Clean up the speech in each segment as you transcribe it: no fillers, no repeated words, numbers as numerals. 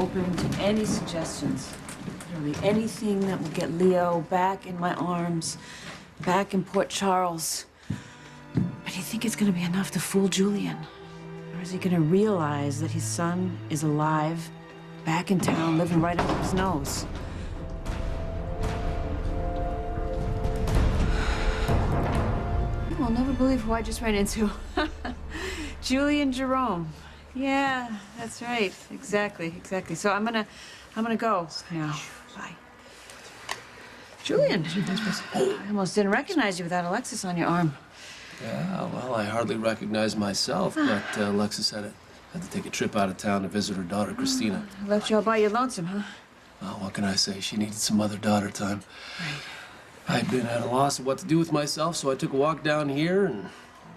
open to any suggestions. Literally anything that will get Leo back in my arms, back in Port Charles. But do you think it's gonna be enough to fool Julian? Or is he gonna realize that his son is alive, back in town, living right under his nose? You'll never believe who I just ran into. Julian Jerome. Yeah, that's right. Exactly. So I'm gonna go now. Bye. Julian, I almost didn't recognize you without Alexis on your arm. Yeah, well, I hardly recognize myself, but Alexis had to take a trip out of town to visit her daughter, Christina. I left you all by your lonesome, huh? Well, what can I say? She needed some mother-daughter time. Right. I'd been at a loss of what to do with myself, so I took a walk down here, and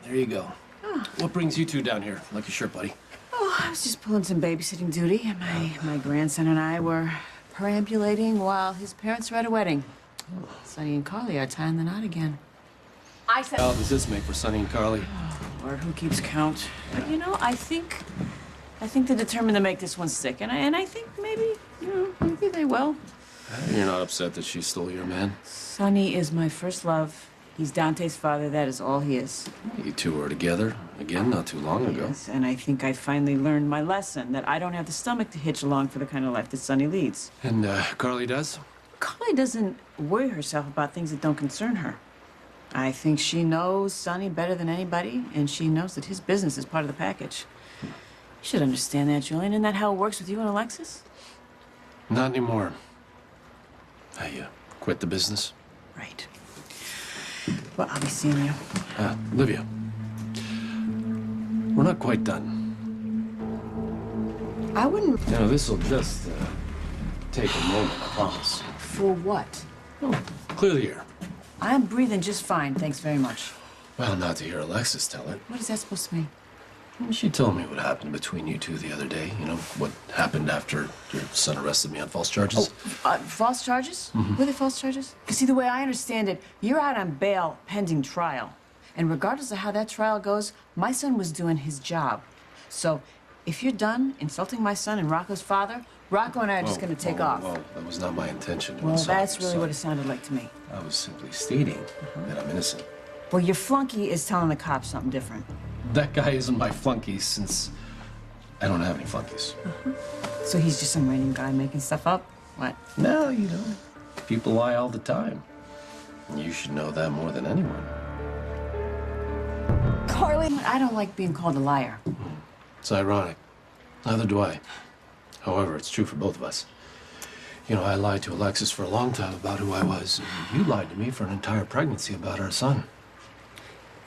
there you go. Oh. What brings you two down here? Like your shirt, buddy. Oh, I was just pulling some babysitting duty, and my grandson and I were perambulating while his parents were at a wedding. Sonny and Carly are tying the knot again. I said... How does this make for Sonny and Carly? Oh, Lord, who keeps count? But, you know, I think they're determined to make this one stick, and I think maybe, maybe they will. You're not upset that she stole your man? Sonny is my first love. He's Dante's father. That is all he is. You two were together again not too long ago. Yes, and I think I finally learned my lesson, that I don't have the stomach to hitch along for the kind of life that Sonny leads. And Carly does? Carly doesn't worry herself about things that don't concern her. I think she knows Sonny better than anybody, and she knows that his business is part of the package. You should understand that, Julian. Isn't that how it works with you and Alexis? Not anymore. I quit the business. Right. Well, I'll be seeing you. Olivia, we're not quite done. I wouldn't... You know, this'll just take a moment, I promise. For what? Oh, clear the air. I'm breathing just fine, thanks very much. Well, not to hear Alexis tell it. What is that supposed to mean? She told me what happened between you two the other day. You know, what happened after your son arrested me on false charges. False charges? Were they false charges? Because see, the way I understand it, you're out on bail pending trial. And regardless of how that trial goes, my son was doing his job. So if you're done insulting my son and Rocco's father, Rocco and I are just going to take off. Whoa, that was not my intention. Well, that's really what it sounded like to me. I was simply stating that I'm innocent. Well, your flunky is telling the cops something different. That guy isn't my flunky since I don't have any flunkies. So he's just some random guy making stuff up? What? No, you know, people lie all the time. You should know that more than anyone. Carly, I don't like being called a liar. It's ironic. Neither do I. However, it's true for both of us. You know, I lied to Alexis for a long time about who I was, and you lied to me for an entire pregnancy about our son.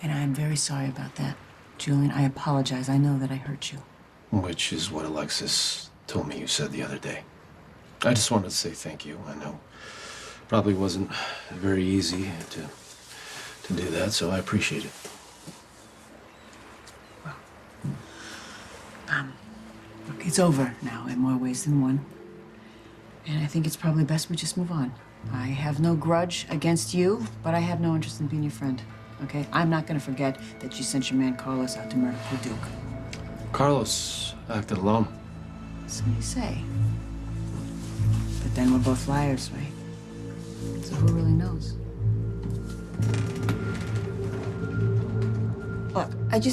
And I'm very sorry about that. Julian, I apologize. I know that I hurt you. Which is what Alexis told me you said the other day. I just wanted to say thank you. I know probably wasn't very easy to do that, so I appreciate it. Well, look, it's over now in more ways than one. And I think it's probably best we just move on. I have no grudge against you, but I have no interest in being your friend. Okay? I'm not gonna forget that you sent your man Carlos out to murder poor Duke. Carlos acted alone. So you say. But then we're both liars, right? So who really knows? Look, I just